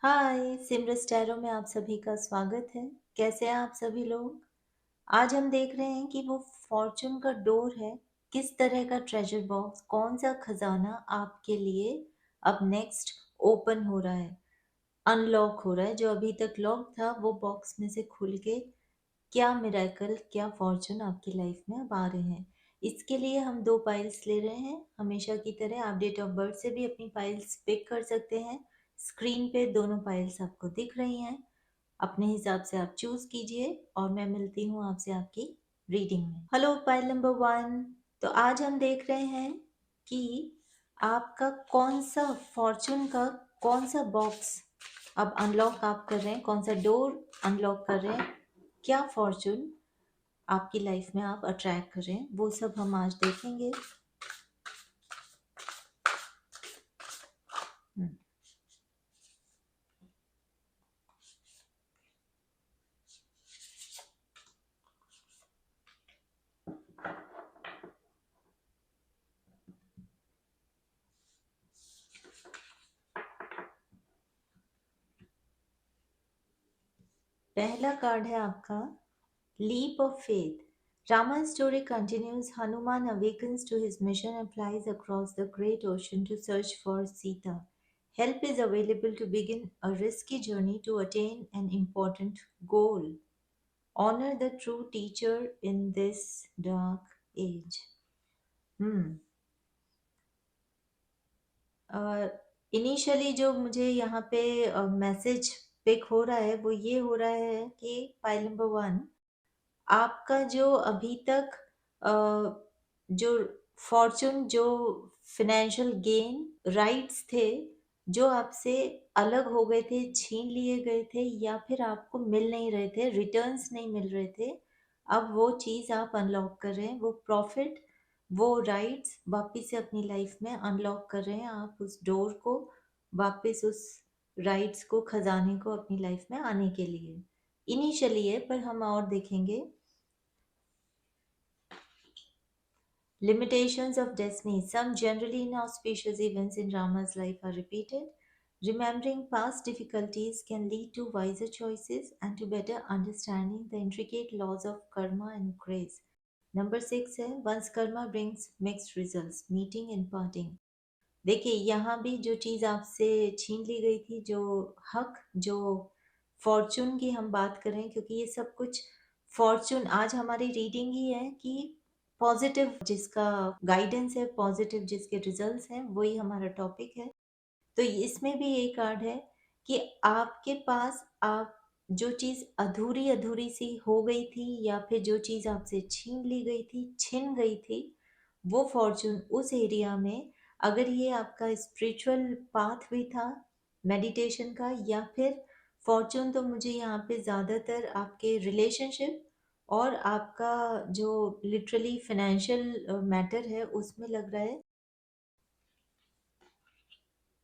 हाय, सिमरन tarot में आप सभी का स्वागत है। कैसे हैं आप सभी लोग? आज हम देख रहे हैं कि वो फॉर्चून का डोर है, किस तरह का ट्रेजर बॉक्स, कौन सा खजाना आपके लिए अब नेक्स्ट ओपन हो रहा है, अनलॉक हो रहा है। जो अभी तक लॉक था वो बॉक्स में से खुल के क्या मिरेकल, क्या फॉर्चून आपकी लाइफ में अब आ रहे हैं। इसके लिए हम दो पाइल्स ले रहे हैं। हमेशा की तरह आप डेट ऑफ बर्थ से भी अपनी पाइल्स पिक कर सकते हैं। स्क्रीन पे दोनों पाइल्स आपको दिख रही हैं। अपने हिसाब से आप चूज कीजिए और मैं मिलती हूँ आपसे आपकी रीडिंग में। हेलो पाइल नंबर 1। तो आज हम देख रहे हैं कि आपका कौन सा फॉर्चून का कौन सा बॉक्स अब अनलॉक आप कर रहे हैं, कौन सा डोर अनलॉक कर रहे हैं, क्या फॉर्चून आपकी लाइफ में आप अट्रैक्ट कर रहे हैं, वो सब हम आज देखेंगे। हम्म, पहला कार्ड है आपका leap of faith. Rama's story continues. Hanuman awakens to his mission and flies across the great ocean to search for Sita. Help is available to begin a risky journey to attain an important goal. Honor the true teacher in this dark age. Hmm. Initially जो मुझे यहाँ पे message pick हो रहा है वो ये हो रहा है कि फाइल नंबर 1, आपका जो अभी तक अ, जो फॉर्चून, जो फाइनेंशियल गेन राइट्स थे, जो आपसे अलग हो गए थे, छीन लिए गए थे या फिर आपको मिल नहीं रहे थे, रिटर्न्स नहीं मिल रहे थे, अब वो चीज़ आप अनलॉक कर रहे हैं। वो प्रॉफिट, वो राइट्स वापस से अपनी लाइफ में अनलॉक कर रहे हैं। आप उस डोर को वापस, उस राइट्स को, खजाने को अपनी लाइफ में आने के लिए इनिशियली है, पर हम और देखेंगे। Limitations of destiny. Some generally inauspicious events in Rama's life are repeated. Remembering past difficulties can lead to wiser choices and to better understanding the intricate laws of karma and grace. Number 6 है once karma brings mixed results, meeting and parting. देखिए यहाँ भी जो चीज़ आपसे छीन ली गई थी, जो हक, जो फॉर्चून की हम बात करें, क्योंकि ये सब कुछ फॉर्चून, आज हमारी रीडिंग ही है कि पॉजिटिव जिसका गाइडेंस है, पॉजिटिव जिसके रिजल्ट्स हैं, वही हमारा टॉपिक है। तो इसमें भी ये कार्ड है कि आपके पास, आप जो चीज़ अधूरी अधूरी सी हो गई थी या फिर जो चीज़ आपसे छीन ली गई थी, छिन गई थी, वो फॉर्चून उस एरिया में, अगर ये आपका स्पिरिचुअल पाथ भी था मेडिटेशन का, या फिर फॉर्चून तो मुझे यहाँ पे ज़्यादातर आपके रिलेशनशिप और आपका जो लिटरली फाइनेंशियल मैटर है उसमें लग रहा है।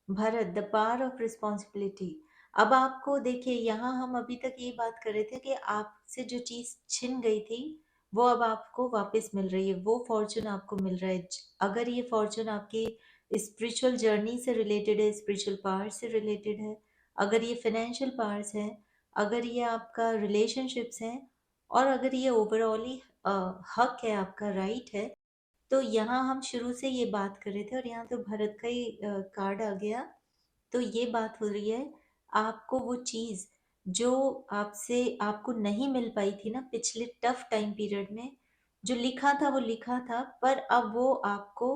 Bharat, the power of responsibility. अब आपको देखिए, यहाँ हम अभी तक ये बात कर रहे थे कि आपसे जो चीज़ छिन गई थी वो अब आपको वापस मिल रही है, वो फॉर्चून आपको मिल रहा है। अगर ये फॉर्चून आपकी स्पिरिचुअल जर्नी से रिलेटेड है, स्पिरिचुअल पावर से रिलेटेड है, अगर ये फाइनेंशियल पावर्स है, अगर ये आपका रिलेशनशिप्स हैं, और अगर ये ओवरऑल ही हक है, आपका राइट है, तो यहाँ हम शुरू से ये बात कर रहे थे और यहाँ तो भरत का ही कार्ड आ गया। तो ये बात हो रही है, आपको वो चीज़ जो आपसे आपको नहीं मिल पाई थी ना पिछले टफ टाइम पीरियड में, जो लिखा था वो लिखा था, पर अब वो आपको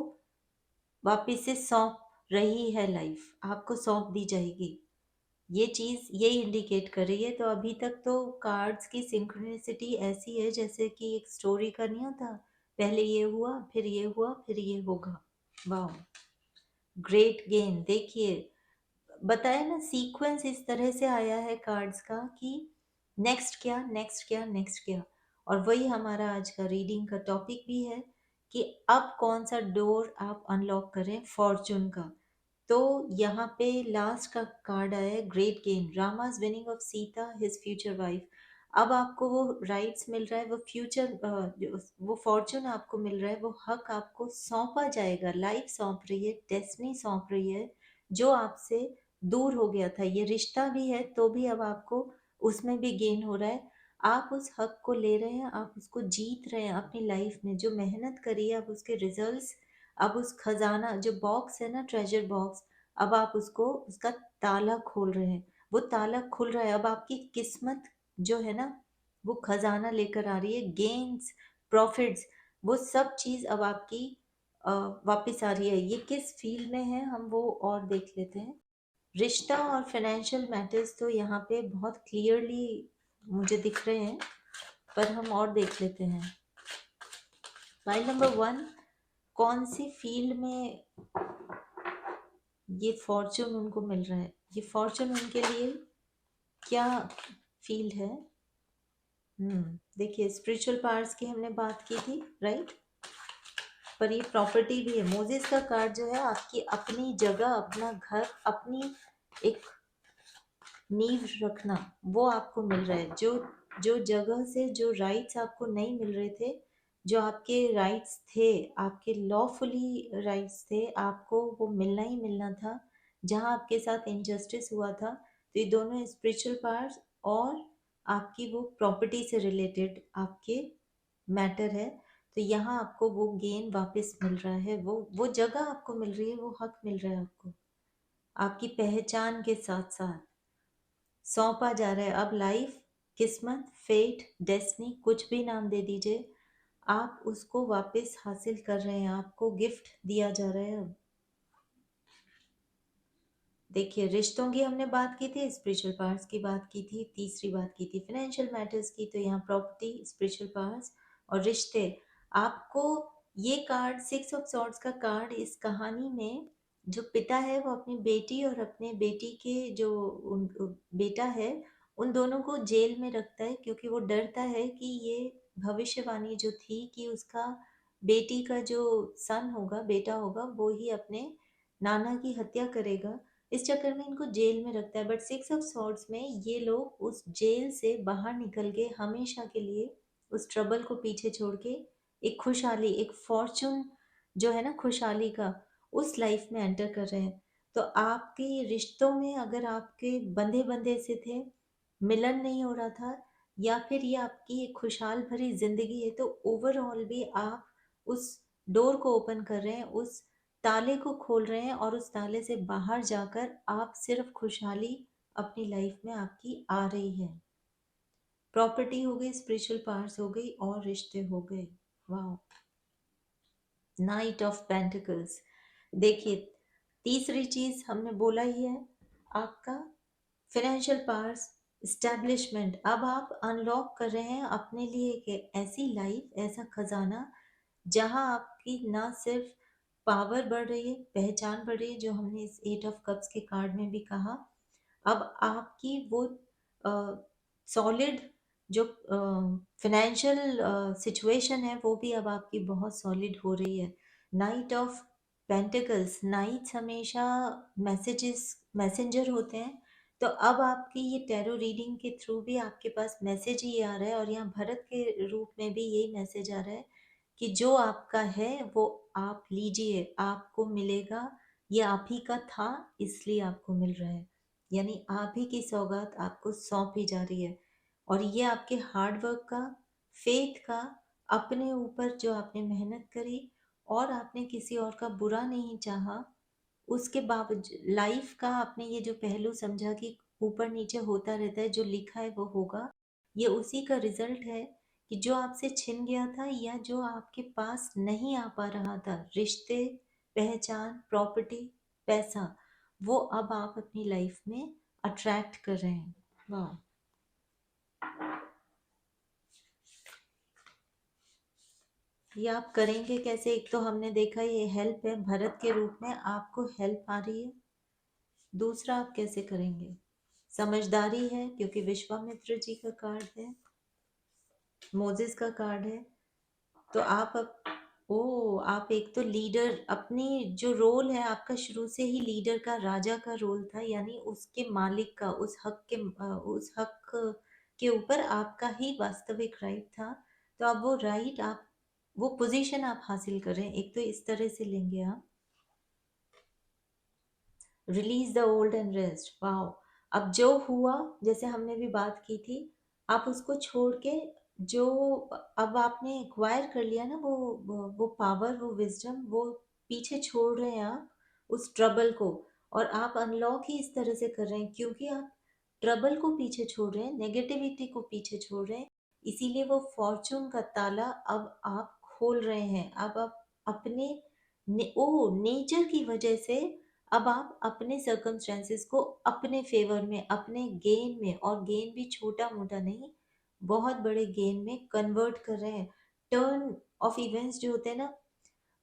वापिस से सौंप रही है, लाइफ आपको सौंप दी जाएगी। ये चीज़ ये इंडिकेट कर रही है। तो अभी तक तो कार्ड्स की सिंक्रोनिसिटी ऐसी है जैसे कि एक स्टोरी का नहीं होता, पहले ये हुआ, फिर ये हुआ, फिर ये होगा। वाह, ग्रेट गेन। देखिए, बताया ना, सीक्वेंस इस तरह से आया है कार्ड्स का कि नेक्स्ट क्या, नेक्स्ट क्या, नेक्स्ट क्या। और वही हमारा आज का रीडिंग का टॉपिक भी है कि अब कौन सा डोर आप अनलॉक करें फॉर्चून का। तो यहाँ पे लास्ट का कार्ड आया है great gain, Rama's winning of Sita his future wife. अब आपको वो राइट्स मिल रहा है, वो फ्यूचर, वो फॉर्चून आपको मिल रहा है, वो हक आपको सौंपा जाएगा, लाइफ सौंप रही है, डेस्टिनी सौंप रही है, जो आपसे दूर हो गया था, ये रिश्ता भी है तो भी अब आपको उसमें भी गेन हो रहा है। आप उस हक को ले रहे हैं, आप उसको जीत रहे हैं अपनी लाइफ में, जो मेहनत करी है अब उसके रिजल्ट्स, अब उस खजाना जो बॉक्स है ना, ट्रेजर बॉक्स, अब आप उसको उसका ताला खोल रहे हैं, वो ताला खुल रहा है, अब आपकी किस्मत जो है ना वो खजाना लेकर आ रही है, गेन्स, प्रॉफिट्स, वो सब चीज अब आपकी वापस आ रही है। ये किस फील्ड में है हम वो और देख लेते हैं। रिश्ता और फाइनेंशियल मैटर्स तो यहाँ पे बहुत क्लियरली मुझे दिख रहे हैं, पर हम और देख लेते हैं। फाइल नंबर 1, कौन सी फील्ड में ये फॉर्चून उनको मिल रहा है, ये फॉर्चून उनके लिए क्या फील्ड है। देखिए स्पिरिचुअल पावर्स की हमने बात की थी, राइट, पर ये प्रॉपर्टी भी है। मोजेस का कार्ड जो है आपकी अपनी जगह, अपना घर, अपनी एक नींव रखना, वो आपको मिल रहा है। जो जो जगह से जो राइट्स आपको नहीं मिल रहे थे, जो आपके राइट्स थे, आपके लॉफुली राइट्स थे, आपको वो मिलना ही मिलना था, जहाँ आपके साथ इनजस्टिस हुआ था। तो ये दोनों स्पिरिचुअल पावर्स और आपकी वो प्रॉपर्टी से रिलेटेड आपके मैटर है। तो यहाँ आपको वो गेन वापस मिल रहा है, वो जगह आपको मिल रही है, वो हक मिल रहा है आपको, आपकी पहचान के साथ साथ सौंपा जा रहा है। अब लाइफ, किस्मत, फेट, डेस्टिनी, कुछ भी नाम दे दीजिए, आप उसको वापस हासिल कर रहे हैं, आपको गिफ्ट दिया जा रहा है। अब देखिए रिश्तों की हमने बात की थी, स्पिरिचुअल पार्ट्स की बात की थी, तीसरी बात की थी फाइनेंशियल मैटर्स की, तो यहाँ प्रॉपर्टी, स्पिरिचुअल पार्ट्स और रिश्ते। आपको ये कार्ड 6 ऑफ सॉर्ड्स का कार्ड इस कहानी में, जो पिता है वो अपनी बेटी और अपने बेटी के जो बेटा है उन दोनों को जेल में रखता है, क्योंकि वो डरता है कि ये भविष्यवाणी जो थी कि उसका बेटी का जो सन होगा, बेटा होगा, वो ही अपने नाना की हत्या करेगा। इस चक्कर में इनको जेल में रखता है। बट 6 ऑफ सॉर्ड्स में ये लोग उस जेल से बाहर निकल के हमेशा के लिए उस ट्रबल को पीछे छोड़ के एक खुशहाली, एक फॉर्चून जो है ना खुशहाली का, उस लाइफ में एंटर कर रहे हैं। तो आपके रिश्तों में अगर आपके बंधे बंधे से थे, मिलन नहीं हो रहा था, या फिर ये आपकी एक खुशहाल भरी जिंदगी है, तो ओवरऑल भी आप उस डोर को ओपन कर रहे हैं, उस ताले को खोल रहे हैं, और उस ताले से बाहर जाकर आप सिर्फ खुशहाली अपनी लाइफ में आपकी आ रही है। प्रॉपर्टी हो गई, स्पिरिचुअल पावर्स हो गई और रिश्ते हो गए। वाह। Night of pentacles. देखिए तीसरी चीज हमने बोला ही है, आपका फाइनेंशियल पावर्स, इस्टेब्लिशमेंट। अब आप अनलॉक कर रहे हैं अपने लिए एक ऐसी लाइफ, ऐसा खजाना जहां आपकी ना सिर्फ पावर बढ़ रही है, पहचान बढ़ रही है, जो हमने इस 8 ऑफ कप्स के कार्ड में भी कहा। अब आपकी वो सॉलिड जो फाइनेंशियल सिचुएशन है वो भी अब आपकी बहुत सॉलिड हो रही है। नाइट ऑफ पेंटिकल्स, नाइट्स हमेशा मैसेजेस मैसेंजर होते हैं। तो अब आपकी ये टैरो रीडिंग के थ्रू भी आपके पास मैसेज ही आ रहा है, और यहाँ भरत के रूप में भी यही मैसेज आ रहा है कि जो आपका है वो आप लीजिए, आपको मिलेगा, ये आप ही का था इसलिए आपको मिल रहा है। यानी आप ही की सौगात आपको सौंपी जा रही है, और ये आपके हार्ड वर्क का, फेथ का, अपने ऊपर जो आपने मेहनत करी और आपने किसी और का बुरा नहीं चाहा, उसके बावजूद लाइफ का आपने ये जो पहलू समझा कि ऊपर नीचे होता रहता है, जो लिखा है वो होगा, ये उसी का रिजल्ट है कि जो आपसे छिन गया था या जो आपके पास नहीं आ पा रहा था, रिश्ते, पहचान, प्रॉपर्टी, पैसा, वो अब आप अपनी लाइफ में अट्रैक्ट कर रहे हैं। वाह। ये आप करेंगे कैसे? एक तो हमने देखा ये हेल्प है, भरत के रूप में आपको हेल्प आ रही है। दूसरा आप कैसे करेंगे? समझदारी है, क्योंकि विश्वामित्र जी का कार्ड है, मोजेस का कार्ड है। तो आप अब ओ आप एक तो लीडर, अपनी जो रोल है आपका शुरू से ही लीडर का, राजा का रोल था, यानी उसके मालिक का, उस हक के उस हक के ऊपर आपका ही वास्तविक राइट था। तो अब वो राइट आप, वो पोजीशन आप हासिल कर रहे हैं, एक तो इस तरह से लेंगे आप। Release the old and rest. Wow. अब जो हुआ, जैसे हमने भी बात की थी, आप उसको छोड़ के जो अब आपने एक्वायर कर लिया ना, वो पावर, वो विजडम, वो पीछे छोड़ रहे हैं आप उस ट्रबल को। और आप अनलॉक ही इस तरह से कर रहे हैं क्योंकि आप ट्रबल को पीछे छोड़ रहे हैं, नेगेटिविटी को पीछे छोड़ रहे हैं। इसीलिए वो फॉर्चून का ताला अब आप खोल रहे हैं। अब आप अपने नेचर की वजह से अब आप अपने सर्कमस्टेंसेस को अपने फेवर में, अपने गेन में, और गेन भी छोटा मोटा नहीं, बहुत बड़े गेन में कन्वर्ट कर रहे हैं। टर्न ऑफ इवेंट्स जो होते हैं ना,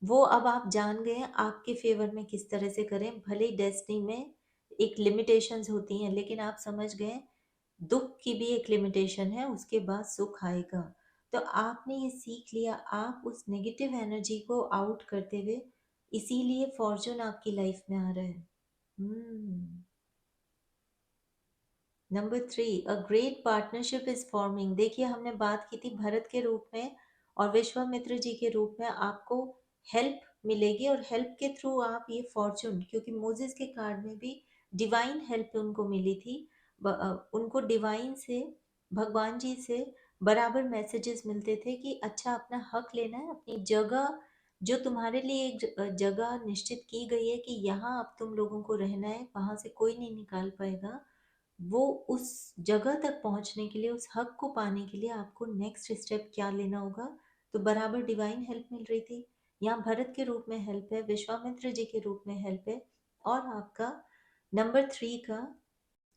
वो अब आप जान गए हैं आपके फेवर में किस तरह से करें। भले ही डेस्टिनी में एक लिमिटेशंस होती हैं, लेकिन आप समझ गए दुख की भी एक लिमिटेशन है, उसके बाद सुख आएगा। तो आपने ये सीख लिया, आप उस नेगेटिव एनर्जी को आउट करते हुए, इसीलिए फॉर्चून आपकी लाइफ में आ रहा है। Number 3, a great partnership is forming. देखिए, हमने बात की थी भरत के रूप में और विश्वामित्र जी के रूप में आपको हेल्प मिलेगी, और हेल्प के थ्रू आप ये फॉर्चून, क्योंकि मोजेस के कार्ड में भी डिवाइन हेल्प उनको मिली थी। उनको डिवाइन से, भगवान जी से बराबर मैसेजेस मिलते थे कि अच्छा अपना हक लेना है, अपनी जगह, जो तुम्हारे लिए एक जगह निश्चित की गई है कि यहाँ अब तुम लोगों को रहना है, वहां से कोई नहीं निकाल पाएगा। वो उस जगह तक पहुंचने के लिए, उस हक को पाने के लिए आपको नेक्स्ट स्टेप क्या लेना होगा। तो बराबर डिवाइन हेल्प मिल रही थी। यहाँ भरत के रूप में हेल्प है, विश्वामित्र जी के रूप में हेल्प है। और आपका नंबर 3 का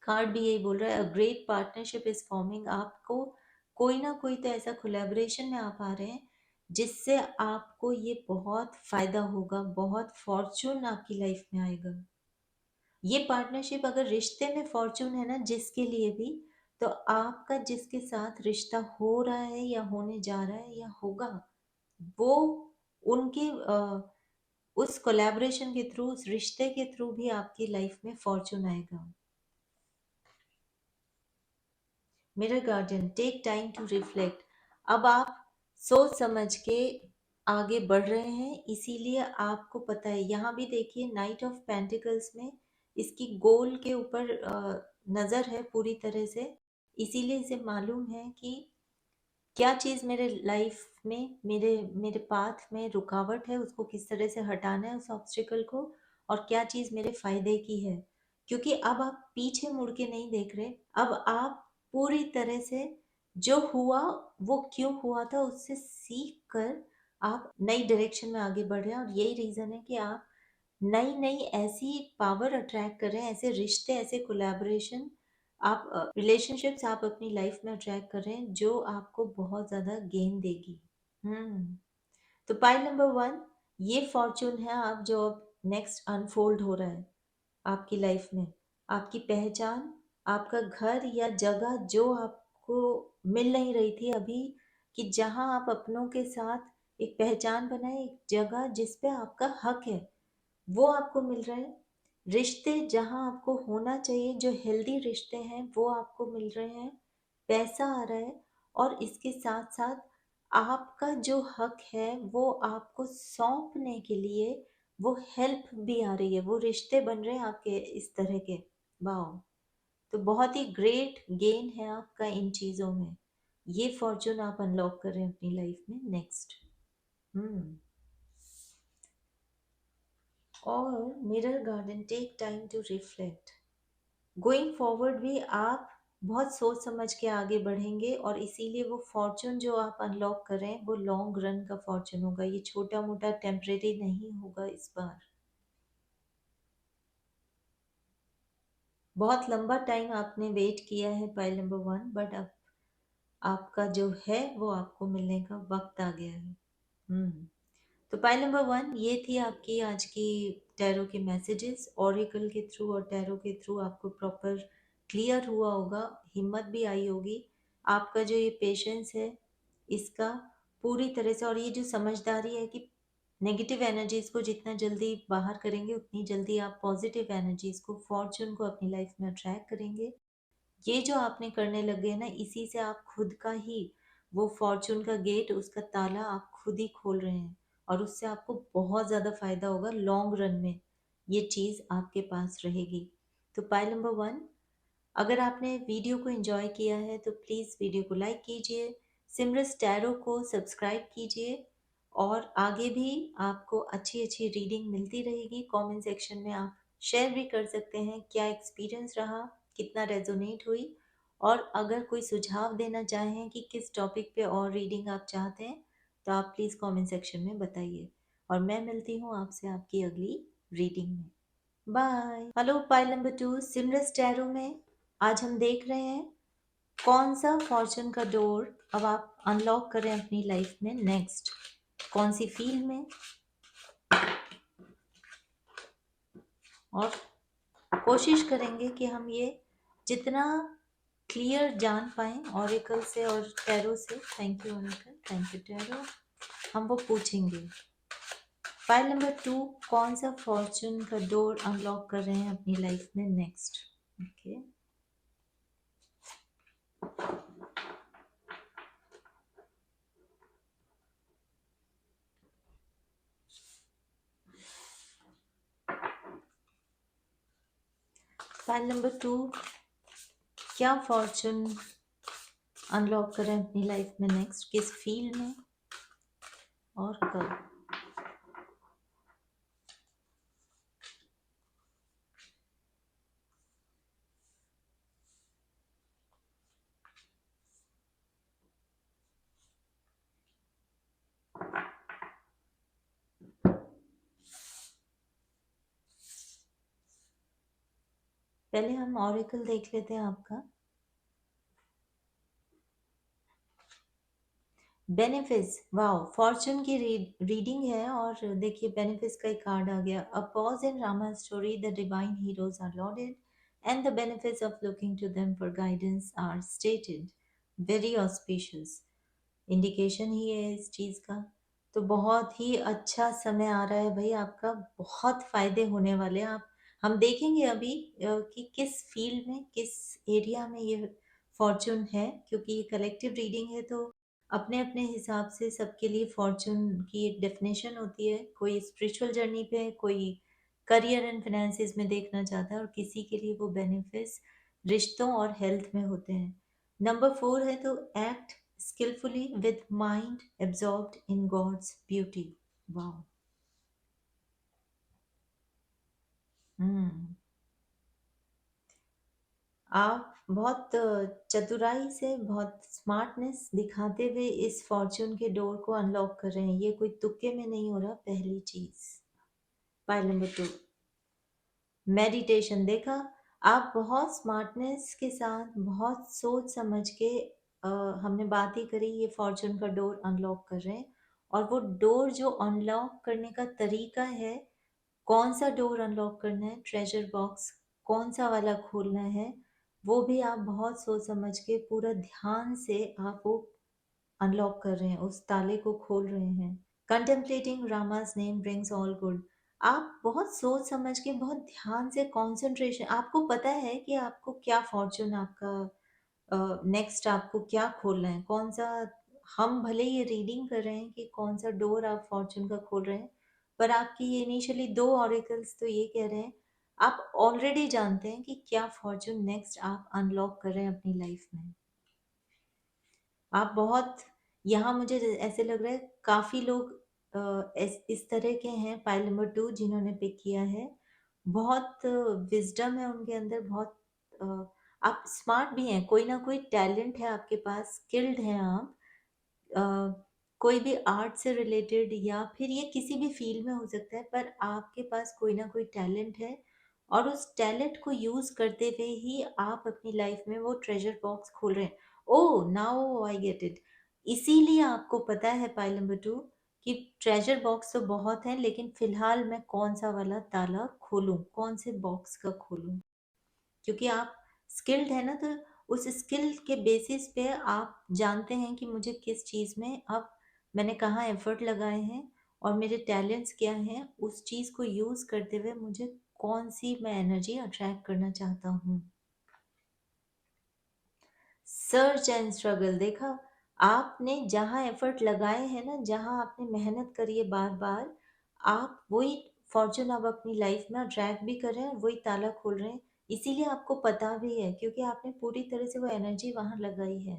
कार्ड भी यही बोल रहा है, a great partnership is forming. आपको कोई ना कोई तो ऐसा कोलैबोरेशन में आप आ रहे हैं जिससे आपको ये बहुत फायदा होगा, बहुत फॉर्चून आपकी लाइफ में आएगा। ये पार्टनरशिप अगर रिश्ते में फॉर्चून है ना जिसके लिए भी, तो आपका जिसके साथ रिश्ता हो रहा है या होने जा रहा है या होगा, वो उनके उस कोलैबोरेशन के थ्रू, उस रिश्ते के थ्रू भी आपकी लाइफ में फॉर्चून आएगा। Mirror garden, take time to reflect. अब आप सोच समझ के आगे बढ़ रहे हैं, इसीलिए आपको पता है। यहाँ भी देखिए, नाइट ऑफ पेंटिकल्स में इसकी गोल के ऊपर नजर है पूरी तरह से। इसीलिए इसे मालूम है कि क्या चीज़ मेरे लाइफ में, मेरे मेरे पाथ में रुकावट है, उसको किस तरह से हटाना है उस ऑब्स्टिकल को, और क्या चीज़ मेरे फायदे की है। क्योंकि अब आप पीछे मुड़ के नहीं देख रहे, अब आप पूरी तरह से जो हुआ वो क्यों हुआ था उससे सीख कर आप नई डायरेक्शन में आगे बढ़ रहे हैं। और यही रीज़न है कि आप नई नई ऐसी पावर अट्रैक्ट कर रहे हैं, ऐसे रिश्ते, ऐसे कोलैबोरेशन, आप रिलेशनशिप्स आप अपनी लाइफ में अट्रैक्ट कर रहे हैं जो आपको बहुत ज़्यादा गेन देगी। हम्म। तो पाइल नंबर 1, ये फॉर्चून है आप जो अब नेक्स्ट अनफोल्ड हो रहा है आपकी लाइफ में। आपकी पहचान, आपका घर या जगह जो आपको मिल नहीं रही थी अभी, कि जहां आप अपनों के साथ एक पहचान बनाए, एक जगह जिस पे आपका हक है, वो आपको मिल रहा है। रिश्ते जहाँ आपको होना चाहिए, जो हेल्दी रिश्ते हैं, वो आपको मिल रहे हैं। पैसा आ रहा है, और इसके साथ साथ आपका जो हक है वो आपको सौंपने के लिए वो हेल्प भी आ रही है, वो रिश्ते बन रहे हैं आपके इस तरह के। वाह। तो बहुत ही ग्रेट गेन है आपका इन चीज़ों में। ये फॉर्चून आप अनलॉक कर रहे हैं अपनी लाइफ में नेक्स्ट। हम्म। और mirror garden, take time to reflect. Going forward भी आप बहुत सोच समझ के आगे बढ़ेंगे, और इसीलिए वो फॉर्चून जो आप अनलॉक कर रहे हैं वो लॉन्ग रन का फॉर्चून होगा, ये छोटा मोटा टेम्परेरी नहीं होगा इस बार। बहुत लंबा टाइम आपने वेट किया है पाइल नंबर 1, बट अब आपका जो है वो आपको मिलने का वक्त आ गया है। हम्म। तो पाइल नंबर 1, ये थी आपकी आज की टैरो के मैसेजेस। ओरेकल के थ्रू और टैरो के थ्रू आपको प्रॉपर क्लियर हुआ होगा, हिम्मत भी आई होगी। आपका जो ये पेशेंस है, इसका पूरी तरह से, और ये जो समझदारी है कि नेगेटिव एनर्जीज को जितना जल्दी बाहर करेंगे उतनी जल्दी आप पॉजिटिव एनर्जीज को, फॉर्चून को अपनी लाइफ में अट्रैक्ट करेंगे। ये जो आपने करने लगे ना, इसी से आप खुद का ही वो फॉर्चून का गेट, उसका ताला आप खुद ही खोल रहे हैं, और उससे आपको बहुत ज़्यादा फायदा होगा लॉन्ग रन में। ये चीज़ आपके पास रहेगी। तो पाइल नंबर 1, अगर आपने वीडियो को एंजॉय किया है तो प्लीज़ वीडियो को लाइक कीजिए, सिमरस टैरो को सब्सक्राइब कीजिए और आगे भी आपको अच्छी अच्छी रीडिंग मिलती रहेगी। कमेंट सेक्शन में आप शेयर भी कर सकते हैं क्या एक्सपीरियंस रहा, कितना रेजोनेट हुई, और अगर कोई सुझाव देना चाहें कि किस टॉपिक पे और रीडिंग आप चाहते हैं तो आप प्लीज़ कमेंट सेक्शन में बताइए। और मैं मिलती हूँ आपसे आपकी अगली रीडिंग में। बाय। हेलो पाइल नंबर 2 सिमरस टैरो में आज हम देख रहे हैं कौन सा फॉर्चून का डोर अब आप अनलॉक करें अपनी लाइफ में नेक्स्ट, कौन सी फील्ड में, और कोशिश करेंगे कि हम ये जितना क्लियर जान पाएं ऑरेकल से और टैरो से। Thank you oracle, thank you tarot, हम वो पूछेंगे। फाइल नंबर 2, कौन सा फॉर्चून का डोर अनलॉक कर रहे हैं अपनी लाइफ में नेक्स्ट। ओके, फाइल नंबर 2, क्या फॉर्चून अनलॉक करें अपनी लाइफ में नेक्स्ट, किस फील्ड में और कब। पहले हम ऑरेकल देख लेते हैं आपका। बेनिफिट्स, वाओ, फॉर्चून की रीडिंग है और देखिए बेनिफिट्स का एक कार्ड आ गया। A pause in Rama story, the divine heroes are lauded and the benefits of looking to them for guidance are stated. Very auspicious indication ही है इस चीज़ का। तो बहुत ही अच्छा समय आ रहा है भाई आपका, बहुत फायदे होने वाले हैं। आप हम देखेंगे अभी कि किस फील्ड में, किस एरिया में ये फॉर्चून है, क्योंकि ये कलेक्टिव रीडिंग है तो अपने अपने हिसाब से सबके लिए फॉर्चून की एक डेफिनेशन होती है। कोई स्पिरिचुअल जर्नी पे है, कोई करियर एंड फाइनेंसिस में देखना चाहता है, और किसी के लिए वो बेनिफिट्स रिश्तों और हेल्थ में होते हैं। नंबर 4 है तो act skillfully with mind absorbed in God's beauty. Wow. हम्म, आप बहुत चतुराई से, बहुत स्मार्टनेस दिखाते हुए इस फॉर्चून के डोर को अनलॉक कर रहे हैं। ये कोई तुक्के में नहीं हो रहा। पहली चीज, पाइल नंबर 2, मेडिटेशन। देखा, आप बहुत स्मार्टनेस के साथ, बहुत सोच समझ के हमने बात ही करी, ये फॉर्चून का डोर अनलॉक कर रहे हैं। और वो डोर जो अनलॉक करने का तरीका है, कौन सा डोर अनलॉक करना है, ट्रेजर बॉक्स कौन सा वाला खोलना है, वो भी आप बहुत सोच समझ के पूरा ध्यान से आप वो अनलॉक कर रहे हैं, उस ताले को खोल रहे हैं। Contemplating Rama's name brings all good. आप बहुत सोच समझ के, बहुत ध्यान से, कंसंट्रेशन, आपको पता है कि आपको क्या फॉर्चून आपका नेक्स्ट आपको क्या खोलना है, कौन सा। हम भले ये रीडिंग कर रहे हैं कि कौन सा डोर आप फॉर्चून का खोल रहे हैं, पर आपकी ये इनिशियली दो ऑरिकल्स तो ये कह रहे हैं, आप ऑलरेडी जानते हैं कि क्या फॉर्चून नेक्स्ट आप अनलॉक कर रहे हैं अपनी लाइफ में। आप बहुत, यहाँ मुझे ऐसे लग रहा है काफी लोग इस तरह के हैं, पाइल नंबर 2 जिन्होंने पिक किया है। बहुत विजडम है उनके अंदर, बहुत अ, आप स्मार्ट भी हैं, कोई ना कोई टैलेंट है आपके पास, स्किल्ड हैं आप। अ, कोई भी आर्ट से रिलेटेड या फिर ये किसी भी फील्ड में हो सकता है, पर आपके पास कोई ना कोई टैलेंट है और उस टैलेंट को यूज करते हुए ही आप अपनी लाइफ में वो ट्रेजर बॉक्स खोल रहे हैं। ओह, नाउ आई गेट इट। इसीलिए आपको पता है पाइल नंबर 2 कि ट्रेजर बॉक्स तो बहुत है, लेकिन फिलहाल मैं कौन सा वाला ताला खोलूं, कौन से बॉक्स का खोलूं, क्योंकि आप स्किल्ड है ना, तो उस स्किल के बेसिस पे आप जानते हैं कि मुझे किस चीज़ में अब मैंने कहाँ एफर्ट लगाए हैं और मेरे टैलेंट्स क्या हैं, उस चीज़ को यूज़ करते हुए मुझे कौन सी मैं एनर्जी अट्रैक्ट करना चाहता हूँ। सर्च एंड स्ट्रगल, देखा, आपने जहाँ एफर्ट लगाए हैं ना, जहाँ आपने मेहनत करी है बार बार, आप वही फॉर्च्यून अब अपनी लाइफ में अट्रैक्ट भी कर रहे हैं और वही ताला खोल रहे हैं। इसीलिए आपको पता भी है क्योंकि आपने पूरी तरह से वो एनर्जी वहां लगाई है।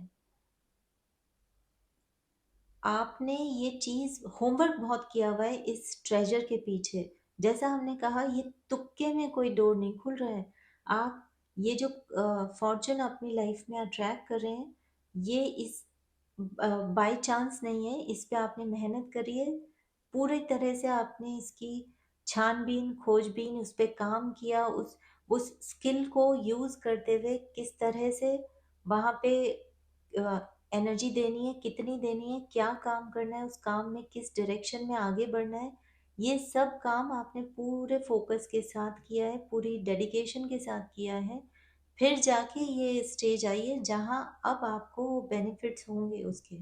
आपने ये चीज होमवर्क बहुत किया हुआ है इस ट्रेजर के पीछे। जैसा हमने कहा, ये तुक्के में कोई डोर नहीं खुल रहा है। आप ये जो फॉर्चून अपनी लाइफ में अट्रैक्ट कर रहे हैं, ये इस बाय चांस नहीं है। इस पे आपने मेहनत करी है, पूरी तरह से आपने इसकी छानबीन खोजबीन उस पे काम किया। उस स्किल को यूज करते हुए किस तरह से वहां पे एनर्जी देनी है, कितनी देनी है, क्या काम करना है, उस काम में किस डायरेक्शन में आगे बढ़ना है, ये सब काम आपने पूरे फोकस के साथ किया है, पूरी डेडिकेशन के साथ किया है। फिर जाके ये स्टेज आई है जहां अब आपको बेनिफिट्स होंगे उसके।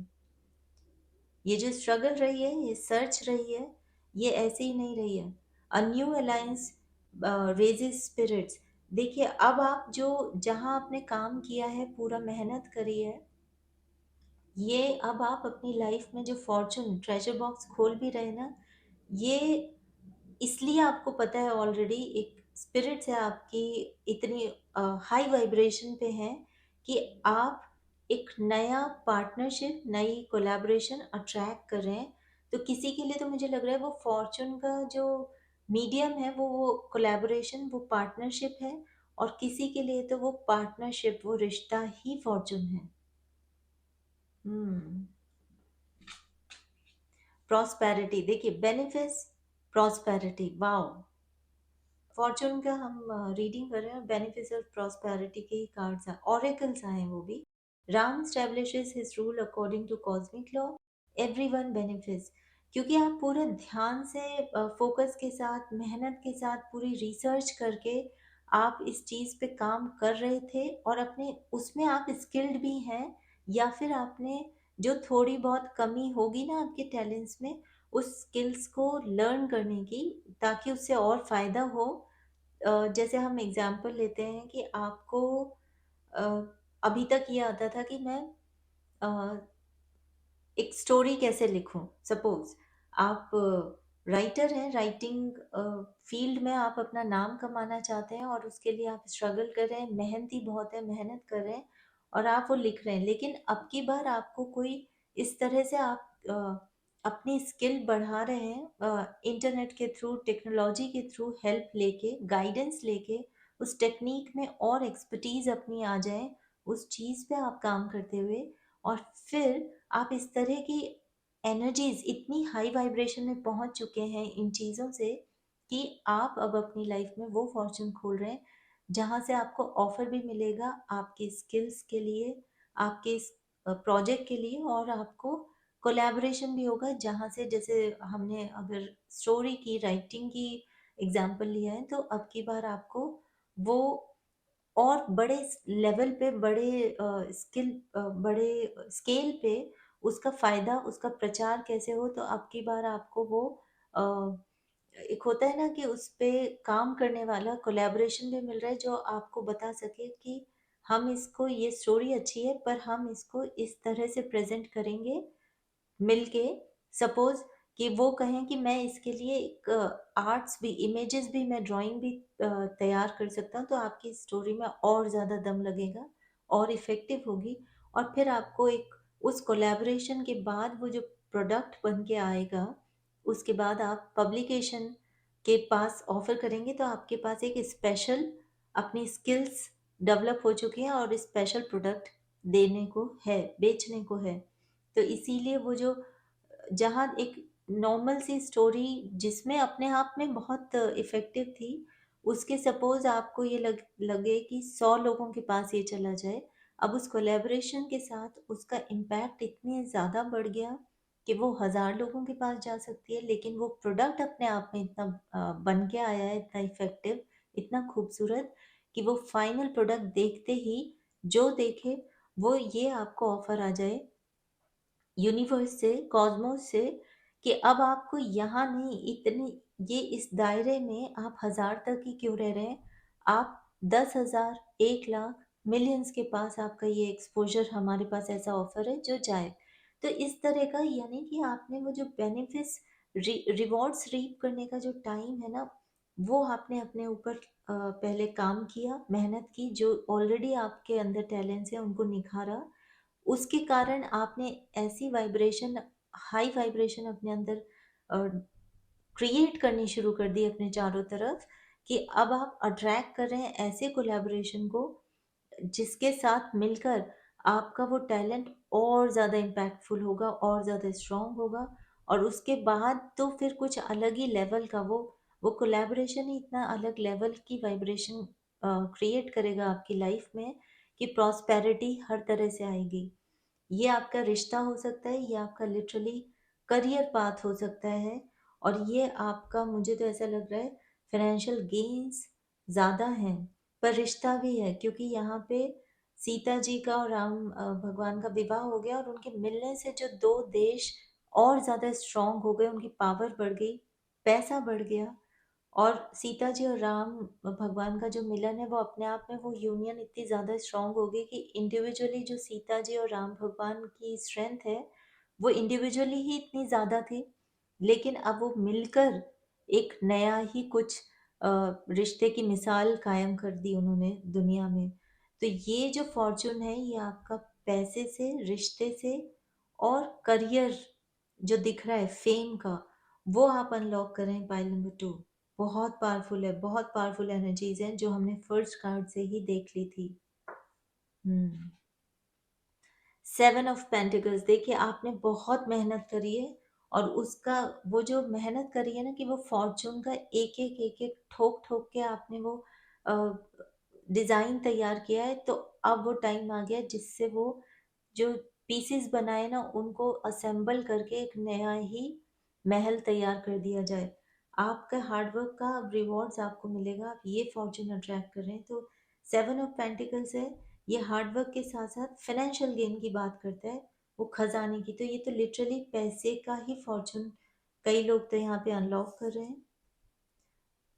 ये जो स्ट्रगल रही है, ये सर्च रही है, ये ऐसे ही नहीं रही है। A new alliance raises spirits. देखिए, अब आप जो जहां आपने काम किया है, पूरा मेहनत करी है, ये अब आप अपनी लाइफ में जो फॉर्चून ट्रेजर बॉक्स खोल भी रहे ना, ये इसलिए आपको पता है ऑलरेडी, एक स्पिरिट्स है आपकी इतनी हाई वाइब्रेशन पे है कि आप एक नया पार्टनरशिप, नई कोलैबोरेशन अट्रैक्ट कर रहे हैं। तो किसी के लिए तो मुझे लग रहा है वो फॉर्चून का जो मीडियम है, वो कोलैबोरेशन, वो पार्टनरशिप है। और किसी के लिए तो वो पार्टनरशिप, वो रिश्ता ही फॉर्चून है। हम्म। प्रॉस्पेरिटी, देखिए बेनिफिट्स, प्रॉस्पेरिटी, वाओ। फॉर्चून का हम रीडिंग कर रहे हैं, बेनिफिट्स ऑफ प्रॉस्पेरिटी के ही कार्ड्स हैं, ऑरेकल्स आए हैं वो भी। Ram establishes his rule according to cosmic law, everyone benefits। क्योंकि आप पूरे ध्यान से, फोकस के साथ, मेहनत के साथ, पूरी रिसर्च करके आप इस चीज पे काम कर रहे थे और अपने उसमें आप स्किल्ड भी हैं, या फिर आपने जो थोड़ी बहुत कमी होगी ना आपके टैलेंट्स में, उस स्किल्स को लर्न करने की, ताकि उससे और फायदा हो। जैसे हम एग्जाम्पल लेते हैं कि आपको अ, अभी तक ये आता था कि मैं अ, एक स्टोरी कैसे लिखूं। सपोज आप राइटर हैं, राइटिंग फील्ड में आप अपना नाम कमाना चाहते हैं और उसके लिए आप स्ट्रगल कर रहे हैं, मेहनती बहुत है, मेहनत कर रहे हैं और आप वो लिख रहे हैं। लेकिन अब की बार आपको कोई इस तरह से आप अपनी स्किल बढ़ा रहे हैं, इंटरनेट के थ्रू, टेक्नोलॉजी के थ्रू हेल्प लेके, गाइडेंस लेके, उस टेक्निक में और एक्सपर्टीज अपनी आ जाए, उस चीज़ पे आप काम करते हुए। और फिर आप इस तरह की एनर्जीज इतनी हाई वाइब्रेशन में पहुंच चुके हैं इन चीज़ों से कि आप अब अपनी लाइफ में वो फॉर्चून खोल रहे हैं जहां से आपको ऑफर भी मिलेगा आपकी स्किल्स के लिए, आपके इस प्रोजेक्ट के लिए, और आपको कोलैबोरेशन भी होगा जहां से, जैसे हमने अगर स्टोरी की राइटिंग की एग्जांपल लिया है, तो अब की बार आपको वो और बड़े लेवल पे, बड़े स्किल, बड़े स्केल पे उसका फायदा, उसका प्रचार कैसे हो। तो अब की बार आपको वो अ, एक होता है ना कि उस पे काम करने वाला कोलैबोरेशन भी मिल रहा है जो आपको बता सके कि हम इसको, ये स्टोरी अच्छी है पर हम इसको इस तरह से प्रेजेंट करेंगे मिलके। सपोज कि वो कहें कि मैं इसके लिए एक आर्ट्स भी, इमेजेस भी, मैं ड्राइंग भी तैयार कर सकता हूँ, तो आपकी स्टोरी में और ज़्यादा दम लगेगा और इफ़ेक्टिव होगी। और फिर आपको एक उस कोलैबोरेशन के बाद वो जो प्रोडक्ट बन के आएगा, उसके बाद आप पब्लिकेशन के पास ऑफर करेंगे तो आपके पास एक स्पेशल अपनी स्किल्स डेवलप हो चुकी हैं और स्पेशल प्रोडक्ट देने को है, बेचने को है। तो इसीलिए वो जो, जहाँ एक नॉर्मल सी स्टोरी जिसमें अपने आप में बहुत इफेक्टिव थी, उसके सपोज आपको ये लगे कि 100 लोगों के पास ये चला जाए, अब उस कोलेबोरेशन के साथ उसका इम्पैक्ट इतने ज़्यादा बढ़ गया कि वो 1000 लोगों के पास जा सकती है। लेकिन वो प्रोडक्ट अपने आप में इतना बन के आया है, इतना इफेक्टिव, इतना खूबसूरत कि वो फाइनल प्रोडक्ट देखते ही जो देखे वो ये आपको ऑफर आ जाए यूनिवर्स से, कॉस्मोस से, कि अब आपको यहाँ नहीं, इतने, ये इस दायरे में आप 1000 तक ही क्यों रह रहे हैं, आप 10,000, 1 लाख, मिलियंस के पास आपका ये एक्सपोजर, हमारे पास ऐसा ऑफर है जो जाए। तो इस तरह का, यानी कि आपने वो जो बेनिफिट्स रिवॉर्ड्स रीप करने का जो टाइम है ना, वो आपने अपने ऊपर पहले काम किया, मेहनत की, जो ऑलरेडी आपके अंदर टैलेंट्स हैं उनको निखारा, उसके कारण आपने ऐसी वाइब्रेशन, हाई वाइब्रेशन अपने अंदर क्रिएट करनी शुरू कर दी अपने चारों तरफ, कि अब आप अट्रैक्ट कर रहे हैं ऐसे कोलैबोरेशन को जिसके साथ मिलकर आपका वो टैलेंट और ज़्यादा इम्पैक्टफुल होगा, और ज़्यादा स्ट्रांग होगा। और उसके बाद तो फिर कुछ अलग ही लेवल का वो कोलैबोरेशन ही इतना अलग लेवल की वाइब्रेशन क्रिएट करेगा आपकी लाइफ में, कि प्रॉस्पेरिटी हर तरह से आएगी। ये आपका रिश्ता हो सकता है, ये आपका लिटरली करियर पाथ हो सकता है, और ये आपका, मुझे तो ऐसा लग रहा है, फाइनेंशियल गेन्स ज़्यादा हैं, पर रिश्ता भी है, क्योंकि यहाँ पे सीता जी का और राम भगवान का विवाह हो गया, और उनके मिलने से जो दो देश और ज़्यादा स्ट्रांग हो गए, उनकी पावर बढ़ गई, पैसा बढ़ गया। और सीता जी और राम भगवान का जो मिलन है, वो अपने आप में वो यूनियन इतनी ज़्यादा स्ट्रांग हो गई कि इंडिविजुअली जो सीता जी और राम भगवान की स्ट्रेंथ है, वो इंडिविजुअली ही इतनी ज़्यादा थी, लेकिन अब वो मिलकर एक नया ही कुछ रिश्ते की मिसाल कायम कर दी उन्होंने दुनिया में। तो ये जो फॉर्चून है, ये आपका पैसे से, रिश्ते से, और करियर जो दिख रहा है फेम का, वो आप अनलॉक करें पाइल नंबर 2। बहुत पावरफुल है, बहुत पावरफुल एनर्जीज हैं जो हमने फर्स्ट कार्ड से ही देख ली थी। हम्म। 7 ऑफ पेंटिकल्स, देखिए आपने बहुत मेहनत करी है, और उसका वो जो मेहनत करी है ना, कि वो फॉर्चून का एक एक ठोक ठोक के आपने वो डिजाइन तैयार किया है, तो अब वो टाइम आ गया जिससे वो जो पीसेस बनाए ना, उनको असेंबल करके एक नया ही महल तैयार कर दिया जाए। आपका हार्डवर्क का रिवॉर्ड्स आपको मिलेगा, आप ये फॉर्चून अट्रैक्ट कर रहे हैं। तो 7 ऑफ पेंटिकल्स है, ये हार्डवर्क के साथ साथ फाइनेंशियल गेन की बात करता है, वो खजाने की। तो ये तो लिटरली पैसे का ही फॉर्चून कई लोग तो यहाँ पे अनलॉक कर रहे हैं।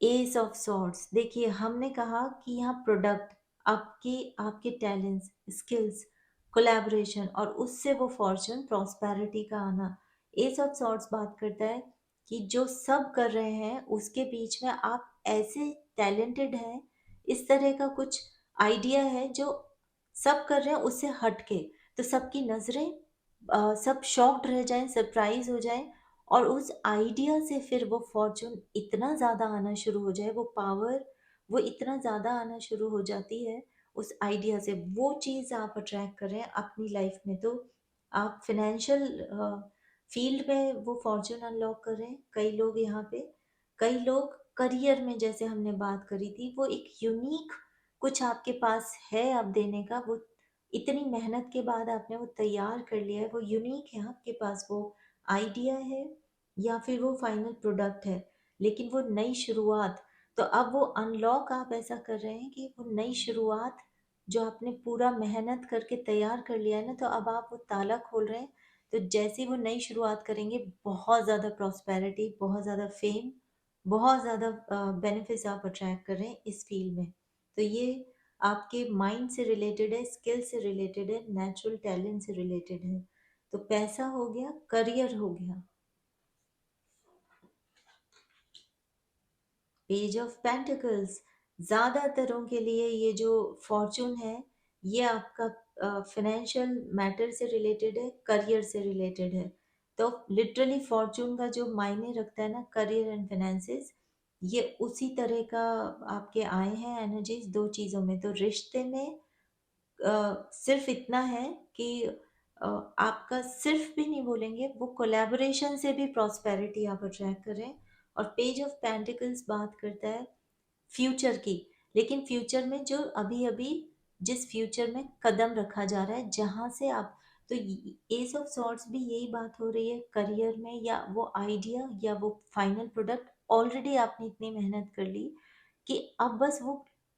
एस ऑफ सॉर्ड्स, देखिए हमने कहा कि यहाँ प्रोडक्ट, आपके आपके टैलेंट्स, स्किल्स, कोलैबोरेशन, और उससे वो फॉर्चून, प्रॉस्पेरिटी का आना। एस ऑफ सॉर्ड्स बात करता है कि जो सब कर रहे हैं उसके बीच में आप ऐसे टैलेंटेड हैं, इस तरह का कुछ आइडिया है जो सब कर रहे हैं उससे हटके, तो सबकी नज़रें सब शॉक्ड रह जाएं, सरप्राइज हो जाएं, और उस आइडिया से फिर वो फॉर्चून इतना ज़्यादा आना शुरू हो जाए, वो पावर वो इतना ज़्यादा आना शुरू हो जाती है उस आइडिया से। वो चीज़ आप अट्रैक्ट कर रहे हैं अपनी लाइफ में, तो आप फिनेंशियल फील्ड में वो फॉर्चून अनलॉक कर रहे हैं कई लोग यहाँ पे। कई लोग करियर में, जैसे हमने बात करी थी, वो एक यूनिक कुछ आपके पास है अब देने का, वो इतनी मेहनत के बाद आपने वो तैयार कर लिया है, वो यूनिक है आपके पास, वो आइडिया है या फिर वो फाइनल प्रोडक्ट है, लेकिन वो नई शुरुआत। तो अब वो अनलॉक आप ऐसा कर रहे हैं कि वो नई शुरुआत जो आपने पूरा मेहनत करके तैयार कर लिया है ना, तो अब आप वो ताला खोल रहे हैं। तो जैसे ही वो नई शुरुआत करेंगे, बहुत ज़्यादा प्रॉस्पेरिटी, बहुत ज़्यादा फेम, बहुत ज़्यादा बेनिफिट्स आप अट्रैक्ट कर रहे हैं इस फील्ड में। तो ये आपके माइंड से रिलेटेड है, स्किल से रिलेटेड है, नेचुरल टैलेंट से रिलेटेड है। तो पैसा हो गया, करियर हो गया। पेज ऑफ पेंटिकल्स, ज़्यादातरों के लिए ये जो फॉर्चून है, ये आपका फाइनेंशियल मैटर से रिलेटेड है, करियर से रिलेटेड है। तो लिटरली फॉर्चून का जो मायने रखता है ना, करियर एंड फाइनेंसेस, ये उसी तरह का आपके आए हैं एनर्जीज दो चीज़ों में। तो रिश्ते में सिर्फ इतना है कि आपका सिर्फ भी नहीं बोलेंगे, वो कोलैबोरेशन से भी प्रॉस्पेरिटी आप अट्रैक्ट करें। और पेज ऑफ पेंटिकल्स बात करता है फ्यूचर की, लेकिन फ्यूचर में जो अभी अभी जिस फ्यूचर में कदम रखा जा रहा है, जहाँ से आप, तो एस ऑफ सॉर्ट्स भी यही बात हो रही है करियर में, या वो आइडिया या वो फाइनल प्रोडक्ट ऑलरेडी आपने इतनी मेहनत कर ली कि अब बस वो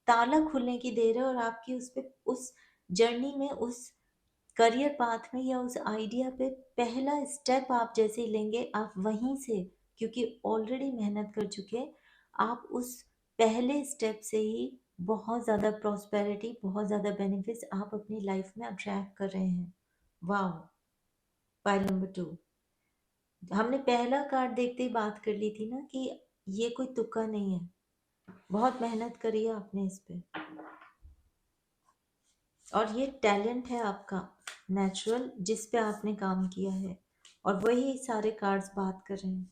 ताला खुलने की देर है, और आपकी उस पे, उस जर्नी में, उस करियर पाथ में, या उस आइडिया पे पहला स्टेप आप जैसे ही लेंगे, आप वहीं से, क्योंकि ऑलरेडी मेहनत कर चुके हैं, आप उस पहले स्टेप से ही बहुत ज़्यादा प्रॉस्पेरिटी, बहुत ज़्यादा बेनिफिट्स आप अपनी लाइफ में अट्रैक्ट कर रहे हैं। वाह। पाइल नंबर 2, हमने पहला कार्ड देखते ही बात कर ली थी ना कि ये कोई तुक्का नहीं है, बहुत मेहनत करी है आपने इस पे, और ये टैलेंट है आपका नेचुरल जिस पे आपने काम किया है, और वही सारे कार्ड्स बात कर रहे हैं।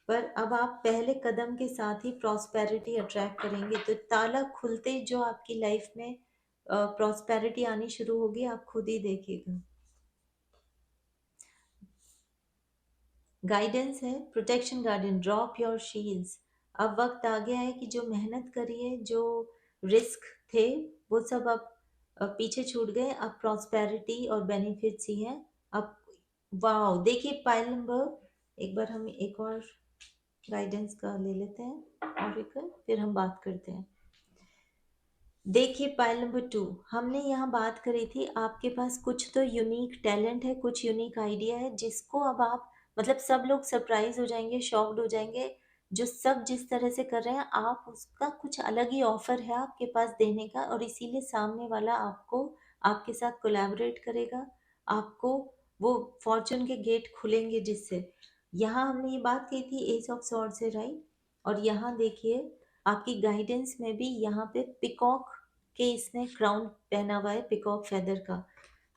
पर अब आप पहले कदम के साथ ही प्रॉस्पेरिटी अट्रैक्ट करेंगे, तो ताला खुलते ही जो आपकी लाइफ में प्रॉस्पेरिटी आनी शुरू होगी, आप खुद ही देखिएगा। गाइडेंस है protection guardian, drop your shields. अब वक्त आ गया है कि जो मेहनत करिए, जो रिस्क थे, वो सब अब पीछे छूट गए। अब प्रॉस्पेरिटी और बेनिफिट्स ही हैं अब। वाओ, देखिए पाइल नंबर, एक बार हम एक और गाइडेंस का ले लेते हैं और एक फिर हम बात करते हैं। देखिए पाइल नंबर 2, हमने यहाँ बात करी थी आपके पास कुछ तो यूनिक टैलेंट है, कुछ यूनिक आइडिया है जिसको अब आप, मतलब सब लोग सरप्राइज हो जाएंगे, शॉक्ड हो जाएंगे। जो सब जिस तरह से कर रहे हैं, आप उसका कुछ अलग ही ऑफर है आपके पास देने का, और इसीलिए सामने वाला आपको, आपके साथ कोलैबोरेट करेगा। आपको वो फॉर्चून के गेट खुलेंगे जिससे, यहाँ हमने ये बात की थी एस ऑफ सॉर्ड से, राइट। और यहाँ देखिए आपकी गाइडेंस में भी यहाँ पे पिकॉक के इसने क्राउन पहना हुआ है, पिकॉक फेदर का।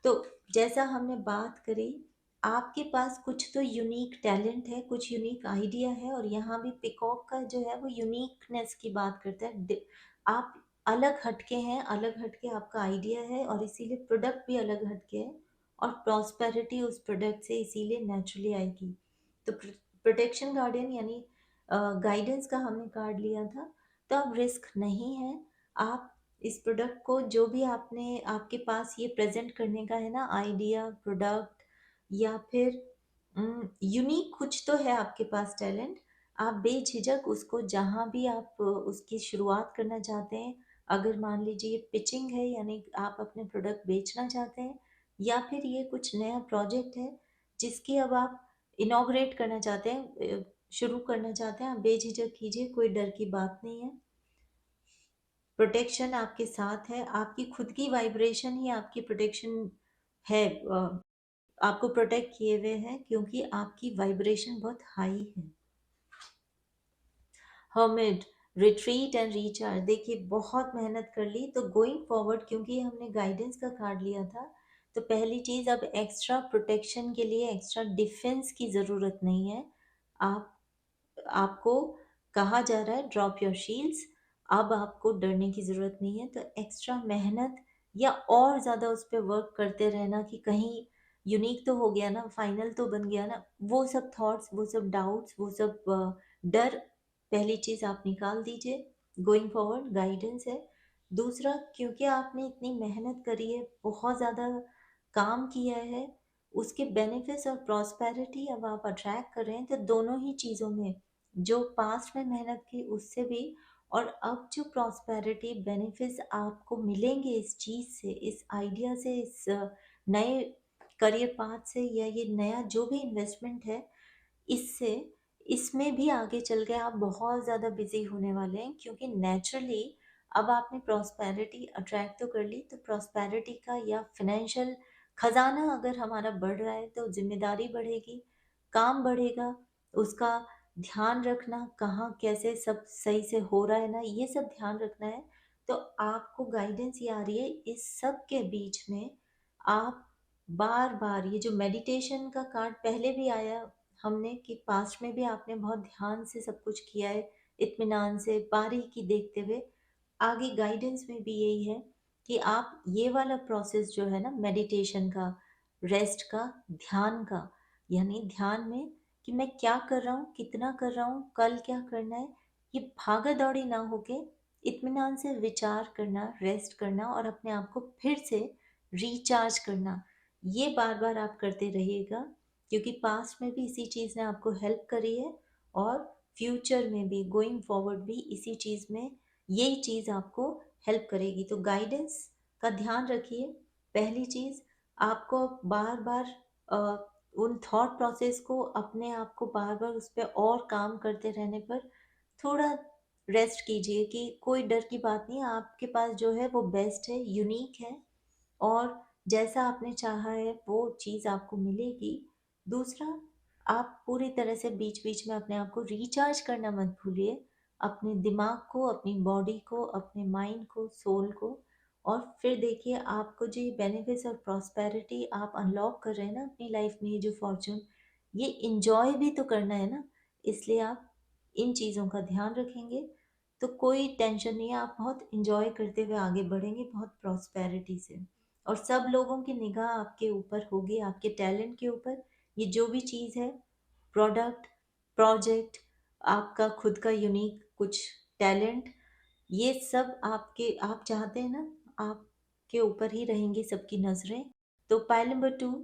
तो जैसा हमने बात करी, आपके पास कुछ तो यूनिक टैलेंट है, कुछ यूनिक आइडिया है, और यहाँ भी पिकॉक का जो है वो यूनिकनेस की बात करता है। आप अलग हटके हैं, अलग हटके आपका आइडिया है, और इसीलिए प्रोडक्ट भी अलग हटके है, और प्रॉस्पेरिटी उस प्रोडक्ट से इसीलिए नेचुरली आएगी। तो प्रोटेक्शन गार्डियन यानी गाइडेंस का हमने कार्ड लिया था, तो अब रिस्क नहीं है। आप इस प्रोडक्ट को, जो भी आपने, आपके पास ये प्रेजेंट करने का है ना आइडिया, प्रोडक्ट, या फिर यूनिक कुछ तो है आपके पास टैलेंट, आप बेझिझक उसको, जहाँ भी आप उसकी शुरुआत करना चाहते हैं, अगर मान लीजिए ये पिचिंग है यानी आप अपने प्रोडक्ट बेचना चाहते हैं, या फिर ये कुछ नया प्रोजेक्ट है जिसकी अब आप इनॉग्रेट करना चाहते हैं, शुरू करना चाहते हैं, आप बेझिझक कीजिए, कोई डर की बात नहीं है। प्रोटेक्शन आपके साथ है, आपकी खुद की वाइब्रेशन ही आपकी प्रोटेक्शन है। आपको प्रोटेक्ट किए हुए हैं क्योंकि आपकी वाइब्रेशन बहुत हाई है। हर्मिट, रिट्रीट एंड रिचार्ज, देखिए बहुत मेहनत कर ली, तो गोइंग फॉरवर्ड, क्योंकि हमने गाइडेंस का कार्ड लिया था, तो पहली चीज, अब एक्स्ट्रा प्रोटेक्शन के लिए एक्स्ट्रा डिफेंस की जरूरत नहीं है। आप, आपको कहा जा रहा है ड्रॉप योर शील्ड्स। अब आपको डरने की ज़रूरत नहीं है, तो एक्स्ट्रा मेहनत या और ज़्यादा उस पर वर्क करते रहना कि कहीं यूनिक तो हो गया ना, फाइनल तो बन गया ना, वो सब थॉट्स, वो सब डाउट्स, वो सब डर, पहली चीज़ आप निकाल दीजिए। गोइंग फॉरवर्ड गाइडेंस है। दूसरा, क्योंकि आपने इतनी मेहनत करी है, बहुत ज़्यादा काम किया है, उसके बेनिफिट्स और प्रॉस्पेरिटी अब आप अट्रैक्ट कर रहे हैं, तो दोनों ही चीज़ों में, जो पास्ट में मेहनत की उससे भी, और अब जो प्रॉस्पेरिटी बेनिफिट्स आपको मिलेंगे इस चीज़ से, इस आइडिया से, इस नए करियर पाथ से, या ये नया जो भी इन्वेस्टमेंट है, इससे, इसमें भी आगे चल के आप बहुत ज़्यादा बिजी होने वाले हैं, क्योंकि नेचुरली अब आपने प्रॉस्पेरिटी अट्रैक्ट तो कर ली, तो प्रॉस्पेरिटी का या फिनेंशियल खजाना अगर हमारा बढ़ रहा है, तो जिम्मेदारी बढ़ेगी, काम बढ़ेगा, उसका ध्यान रखना, कहाँ कैसे सब सही से हो रहा है ना, ये सब ध्यान रखना है। तो आपको गाइडेंस ये आ रही है, इस सब के बीच में आप बार बार, ये जो मेडिटेशन का कार्ड पहले भी आया हमने, कि पास्ट में भी आपने बहुत ध्यान से सब कुछ किया है, इत्मीनान से, बारीकी देखते हुए, आगे गाइडेंस में भी यही है कि आप ये वाला प्रोसेस जो है ना मेडिटेशन का, रेस्ट का, ध्यान का, यानी ध्यान में कि मैं क्या कर रहा हूँ, कितना कर रहा हूँ, कल क्या करना है, ये भागा दौड़ी ना होके इत्मीनान से विचार करना, रेस्ट करना, और अपने आप को फिर से रिचार्ज करना, ये बार बार आप करते रहिएगा, क्योंकि पास्ट में भी इसी चीज़ ने आपको हेल्प करी है, और फ्यूचर में भी, गोइंग फॉरवर्ड भी इसी चीज़ में यही चीज़ आपको हेल्प करेगी। तो गाइडेंस का ध्यान रखिए। पहली चीज़, आपको बार बार उन थॉट प्रोसेस को, अपने आप को बार बार उस पर और काम करते रहने पर थोड़ा रेस्ट कीजिए, कि कोई डर की बात नहीं है, आपके पास जो है वो बेस्ट है, यूनिक है, और जैसा आपने चाहा है वो चीज़ आपको मिलेगी। दूसरा, आप पूरी तरह से बीच-बीच में अपने आप को रिचार्ज करना मत भूलिए, अपने दिमाग को, अपनी बॉडी को, अपने माइंड को, सोल को। और फिर देखिए आपको जो ये बेनिफिट्स और प्रॉस्पेरिटी आप अनलॉक कर रहे हैं ना अपनी लाइफ में, ये जो फॉर्च्यून, ये एन्जॉय भी तो करना है ना, इसलिए आप इन चीज़ों का ध्यान रखेंगे, तो कोई टेंशन नहीं है, आप बहुत एन्जॉय करते हुए आगे बढ़ेंगे, बहुत प्रॉस्पेरिटी से। और सब लोगों की निगाह आपके ऊपर होगी, आपके टैलेंट के ऊपर। ये जो भी चीज़ है, प्रोडक्ट, प्रोजेक्ट, आपका खुद का यूनिक कुछ टैलेंट, ये सब आपके, आप चाहते हैं ना, आपके ऊपर ही रहेंगी सबकी नज़रें। तो पाइल नंबर 2,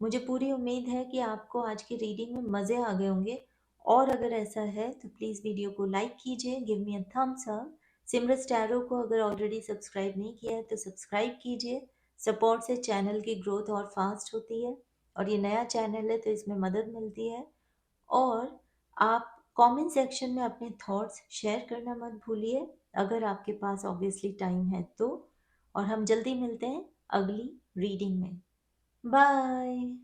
मुझे पूरी उम्मीद है कि आपको आज की रीडिंग में मज़े आ गए होंगे। और अगर ऐसा है तो प्लीज़ वीडियो को लाइक कीजिए, give me a thumbs up. सिमरस टैरो को अगर ऑलरेडी सब्सक्राइब नहीं किया है तो सब्सक्राइब कीजिए। सपोर्ट से चैनल की ग्रोथ और फास्ट होती है, और ये नया चैनल है तो इसमें मदद मिलती है। और आप कमेंट सेक्शन में अपने थॉट्स शेयर करना मत भूलिए, अगर आपके पास ऑब्वियसली टाइम है तो। और हम जल्दी मिलते हैं अगली रीडिंग में। बाय।